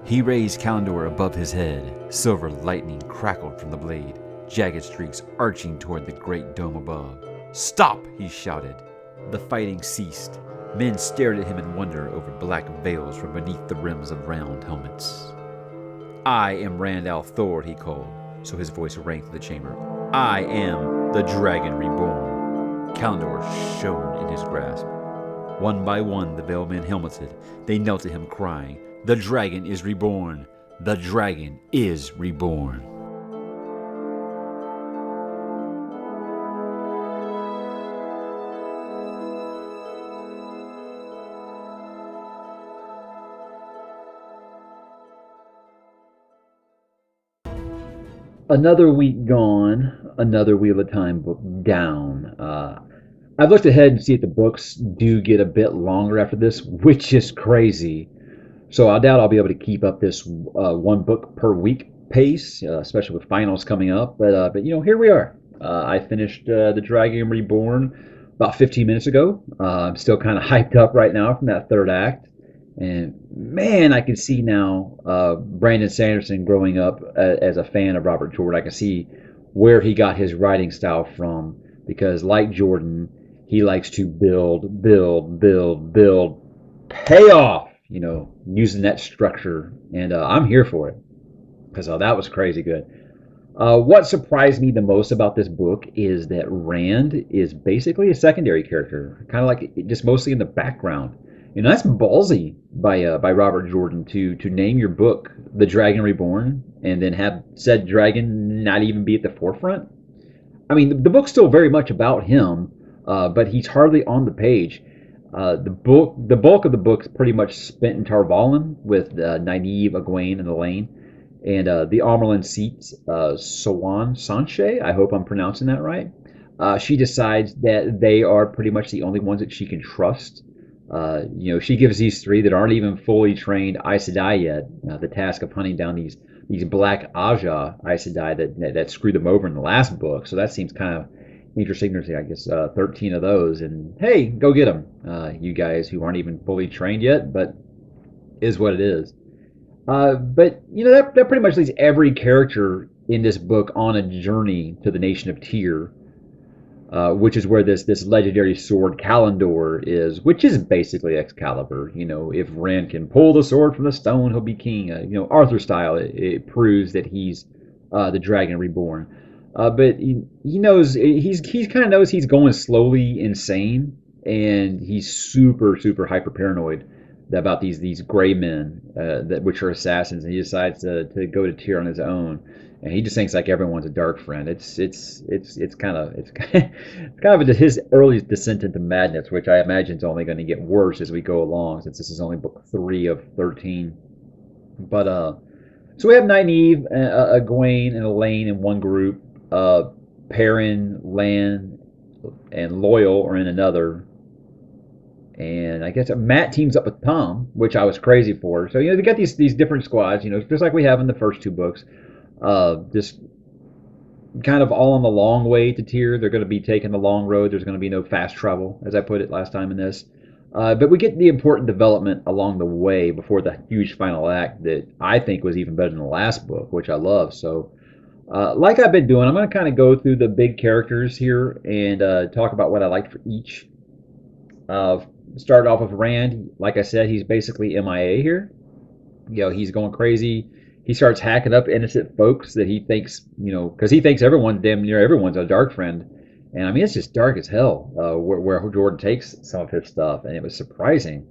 He raised Kalendor above his head. Silver lightning crackled from the blade, jagged streaks arching toward the great dome above. "Stop!" he shouted. The fighting ceased. Men stared at him in wonder over black veils from beneath the rims of round helmets. "I am Rand al'Thor," he called, so his voice rang through the chamber. "I am the Dragon Reborn." Kalendor shone in his grasp. One by one, the veiled men helmeted. They knelt to him, crying, "The dragon is reborn! The dragon is reborn!" Another week gone, another Wheel of Time book down. I've looked ahead and see if the books do get a bit longer after this, which is crazy. So I doubt I'll be able to keep up this one book per week pace, especially with finals coming up. But here we are. I finished the Dragon Reborn about 15 minutes ago. I'm still kind of hyped up right now from that third act. And man, I can see now Brandon Sanderson growing up as a fan of Robert Jordan. I can see where he got his writing style from because, like Jordan, he likes to build, build, build, build, payoff, using that structure. And I'm here for it because that was crazy good. What surprised me the most about this book is that Rand is basically a secondary character, kind of like just mostly in the background. That's ballsy by Robert Jordan to name your book "The Dragon Reborn" and then have said dragon not even be at the forefront. I mean, the book's still very much about him, but he's hardly on the page. The bulk of the book is pretty much spent in Tarvalin with Nynaeve, Egwene, and Elaine, and the Amerlin seats Sawan Sanche. I hope I'm pronouncing that right. She decides that they are pretty much the only ones that she can trust. She gives these three that aren't even fully trained Aes Sedai yet the task of hunting down these black Aja Aes Sedai that screwed them over in the last book. So that seems kind of interesting. There's, I guess, 13 of those, and hey, go get them, you guys who aren't even fully trained yet. But is what it is. But that pretty much leads every character in this book on a journey to the nation of Tyr, which is where this legendary sword Kalendor is, which is basically Excalibur. If Rand can pull the sword from the stone, he'll be king. Arthur style, it proves that he's the Dragon Reborn. But he knows he kind of knows he's going slowly insane, and he's super super hyper paranoid about these gray men that which are assassins, and he decides to go to Tyr on his own. And he just thinks like everyone's a dark friend. It's kind of his early descent into madness, which I imagine is only going to get worse as we go along, since this is only book 3 of 13. But so we have Nynaeve, Egwene, and Elaine in one group. Perrin, Lan, and Loyal are in another. And I guess Matt teams up with Tom, which I was crazy for. So they got these different squads, just like we have in the first two books. Just kind of all on the long way to Tyr. They're going to be taking the long road. There's going to be no fast travel, as I put it last time in this. But we get the important development along the way before the huge final act that I think was even better than the last book, which I love. So, like I've been doing, I'm going to kind of go through the big characters here and talk about what I liked for each. Started off with Rand. Like I said, he's basically MIA here. He's going crazy. He starts hacking up innocent folks that he thinks, because he thinks damn near everyone's a dark friend. And I mean, it's just dark as hell where Jordan takes some of his stuff, and it was surprising.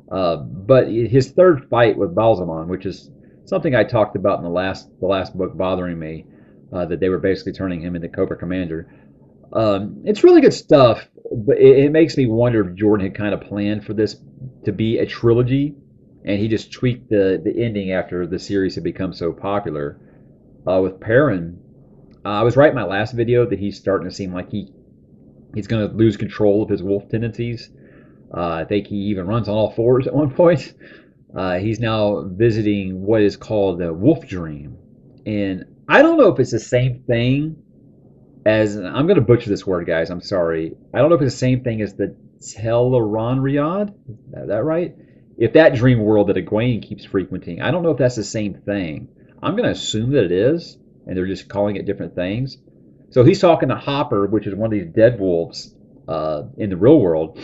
But his third fight with Balsamon, which is something I talked about in the last book bothering me, that they were basically turning him into Cobra Commander. It's really good stuff, but it makes me wonder if Jordan had kind of planned for this to be a trilogy, and he just tweaked the ending after the series had become so popular. With Perrin, I was right in my last video that he's starting to seem like he's going to lose control of his wolf tendencies. I think he even runs on all fours at one point. He's now visiting what is called a wolf dream, and I don't know if it's the same thing as I'm going to butcher this word, guys. I'm sorry. I don't know if it's the same thing as the Teleron Riyadh. Is that right? if that dream world that Egwene keeps frequenting, I don't know if that's the same thing. I'm going to assume that it is, and they're just calling it different things. So he's talking to Hopper, which is one of these dead wolves in the real world,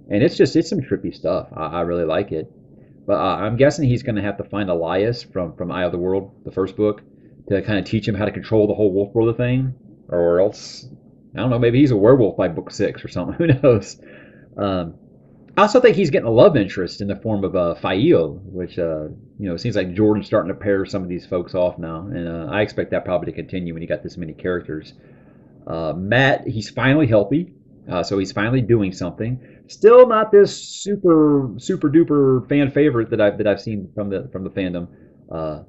and it's some trippy stuff. I really like it. But I'm guessing he's going to have to find Elias from Eye of the World, the first book, to kind of teach him how to control the whole wolf brother thing, or else I don't know. Maybe he's a werewolf by book 6 or something. Who knows? Um, I also think he's getting a love interest in the form of Fail, which it seems like Jordan's starting to pair some of these folks off now, and I expect that probably to continue when you got this many characters. Matt, he's finally healthy, so he's finally doing something. Still not this super duper fan favorite that I've seen from the fandom. Uh,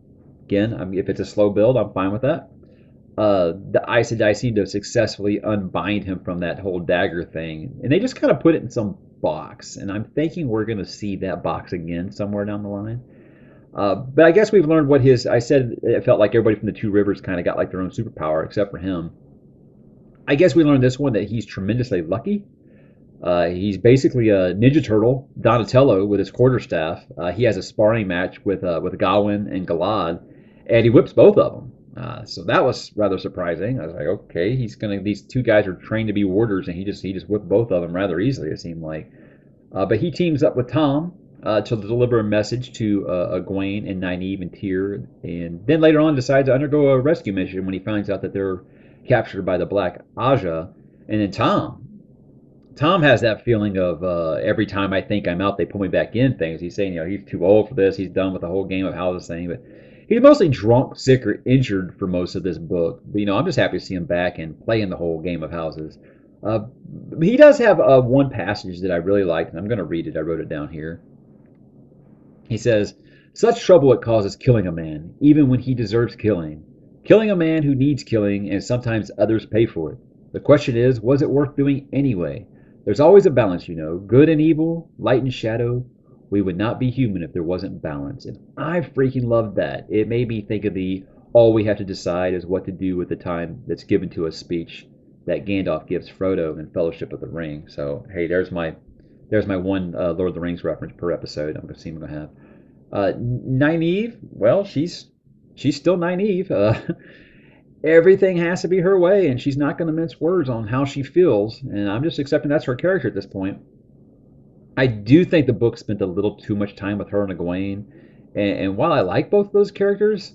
Again, if it's a slow build, I'm fine with that. The Aes Sedai seem to successfully unbind him from that whole dagger thing, and they just kind of put it in some box. And I'm thinking we're going to see that box again somewhere down the line. But I guess we've learned what his. I said it felt like everybody from the Two Rivers kind of got like their own superpower, except for him. I guess we learned this one that he's tremendously lucky. He's basically a Ninja Turtle, Donatello with his quarterstaff. He has a sparring match with Gawain and Galad, and he whips both of them. So that was rather surprising. I was like, okay, he's gonna. These two guys are trained to be warders, and he just whipped both of them rather easily. It seemed like. But he teams up with Tom to deliver a message to Egwene and Nynaeve and Tyr, and then later on decides to undergo a rescue mission when he finds out that they're captured by the Black Aja. And then Tom has that feeling of every time I think I'm out, they pull me back in things. He's saying, he's too old for this. He's done with the whole game of houses thing. But he's mostly drunk, sick, or injured for most of this book. But, I'm just happy to see him back and playing the whole game of houses. Uh, he does have one passage that I really liked, and I'm going to read it. I wrote it down here. He says, "Such trouble it causes killing a man, even when he deserves killing. Killing a man who needs killing, and sometimes others pay for it. The question is, was it worth doing anyway? There's always a balance, good and evil, light and shadow. We would not be human if there wasn't balance." And I freaking loved that. It made me think of the all we have to decide is what to do with the time that's given to us speech that Gandalf gives Frodo in Fellowship of the Ring. So, hey, there's my one Lord of the Rings reference per episode. I'm going to see what I'm going to have. Nynaeve, well, she's still Nynaeve. Everything has to be her way, and she's not going to mince words on how she feels. And I'm just accepting that's her character at this point. I do think the book spent a little too much time with her and Egwene. And while I like both of those characters,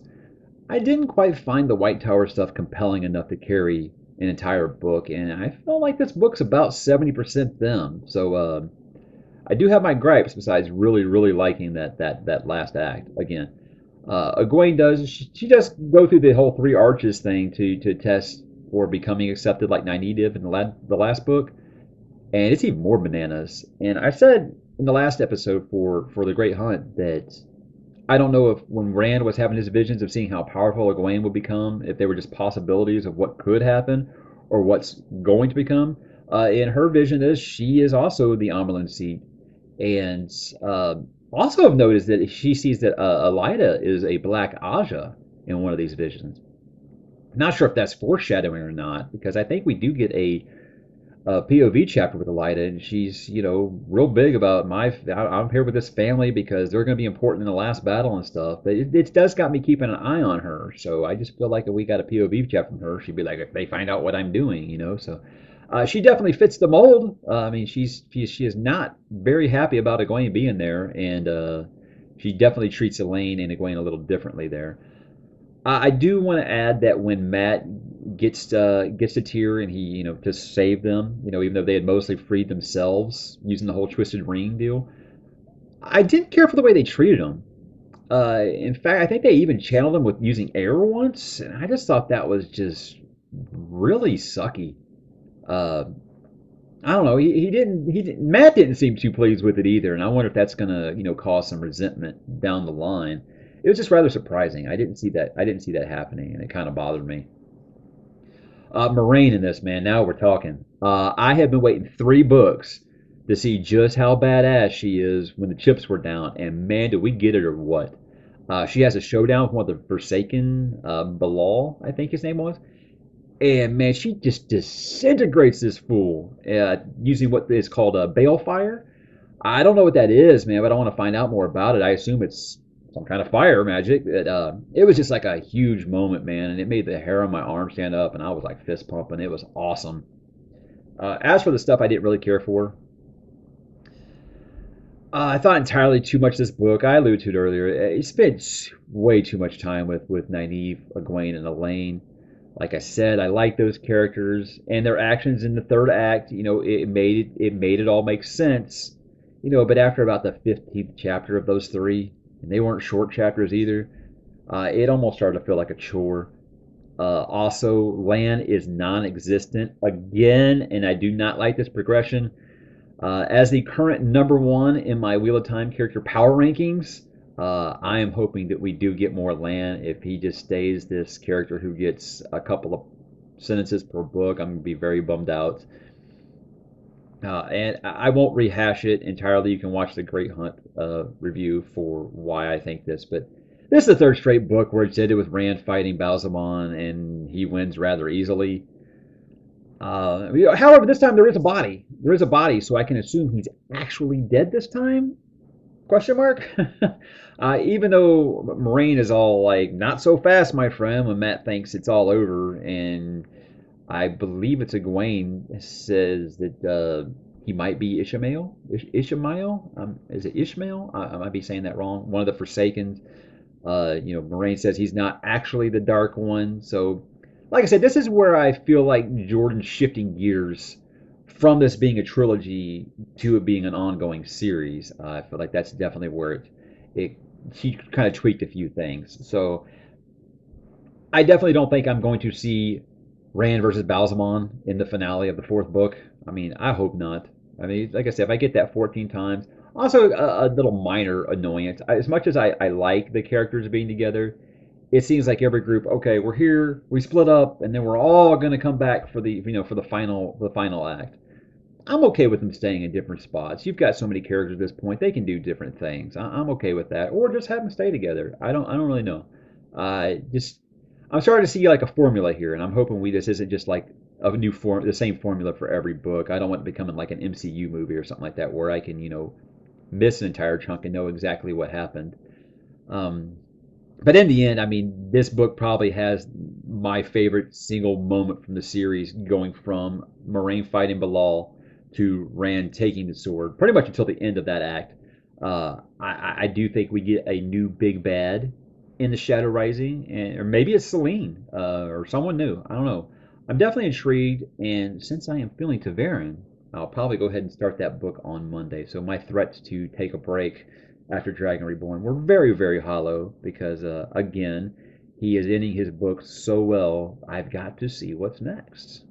I didn't quite find the White Tower stuff compelling enough to carry an entire book. And I felt like this book's about 70% them. So I do have my gripes besides really, really liking that last act. Again, Egwene she does go through the whole three arches thing to test for becoming accepted like Nynaeve did in the last book, and it's even more bananas. And I said in the last episode for the Great Hunt that I don't know if when Rand was having his visions of seeing how powerful Egwene would become, if they were just possibilities of what could happen or what's going to become. In her vision, is she is also the Amerlin seat, and also have noticed that she sees that Elida is a Black Aja in one of these visions. Not sure if that's foreshadowing or not, because I think we do get a POV chapter with Elida, and she's real big about I'm here with this family because they're going to be important in the last battle and stuff. But it does got me keeping an eye on her. So I just feel like if we got a POV chapter from her, she'd be like, if they find out what I'm doing. So she definitely fits the mold. I mean, she is not very happy about Egwene being there, and she definitely treats Elaine and Egwene a little differently there. I do want to add that when Matt gets to Tyr and he to save them, even though they had mostly freed themselves using the whole twisted ring deal, I didn't care for the way they treated him. In fact, I think they even channeled him with using air once, and I just thought that was just really sucky. Uh, I don't know. Matt didn't seem too pleased with it either, and I wonder if that's gonna cause some resentment down the line. It was just rather surprising. I didn't see that happening, and it kind of bothered me. Moraine in this, man. Now we're talking. I have been waiting 3 books to see just how badass she is when the chips were down, and man, did we get it or what? She has a showdown with one of the Forsaken, Balal, I think his name was, and man, she just disintegrates this fool using what is called a balefire. I don't know what that is, man, but I want to find out more about it. I assume it's some kind of fire magic. It was just like a huge moment, man, and it made the hair on my arm stand up, and I was like fist pumping. It was awesome. As for the stuff I didn't really care for, I thought entirely too much of this book. I alluded to it earlier. I spent way too much time with Nynaeve, Egwene, and Elaine. Like I said, I like those characters and their actions in the third act. It made it all make sense. But after about the 15th chapter of those three, and they weren't short chapters either, it almost started to feel like a chore. Also, Lan is non-existent again, and I do not like this progression. As the current number one in my Wheel of Time character power rankings, I am hoping that we do get more Lan. If he just stays this character who gets a couple of sentences per book, I'm going to be very bummed out. And I won't rehash it entirely. You can watch the Great Hunt review for why I think this. But this is the third straight book where it's ended with Rand fighting Balsamon, and he wins rather easily. However, this time there is a body. There is a body, so I can assume he's actually dead this time? Question mark. Even though Moraine is all like, "Not so fast, my friend," when Matt thinks it's all over, and I believe it's Egwene says that he might be Ishmael. Ishmael? Is it Ishmael? I might be saying that wrong. One of the Forsaken. Moraine says he's not actually the Dark One. So, like I said, this is where I feel like Jordan's shifting gears from this being a trilogy to it being an ongoing series. I feel like that's definitely where it he kind of tweaked a few things. So I definitely don't think I'm going to see Rand versus Balsamon in the finale of the fourth book. I mean, I hope not. I mean, like I said, if I get that 14 times, also a little minor annoyance. As much as I like the characters being together, it seems like every group, okay, we're here, we split up, and then we're all going to come back for the final act. I'm okay with them staying in different spots. You've got so many characters at this point; they can do different things. I'm okay with that, or just have them stay together. I don't really know. Just I'm starting to see like a formula here, and I'm hoping this isn't just like a new form, the same formula for every book. I don't want it becoming like an MCU movie or something like that, where I can miss an entire chunk and know exactly what happened. Um, but in the end, I mean, this book probably has my favorite single moment from the series, going from Moraine fighting Bilal to Rand taking the sword, pretty much until the end of that act. I do think we get a new big bad in the Shadow Rising, or maybe it's Selene or someone new. I don't know. I'm definitely intrigued, and since I am feeling Taverin, I'll probably go ahead and start that book on Monday. So my threats to take a break after Dragon Reborn were very, very hollow because, again, he is ending his book so well. I've got to see what's next.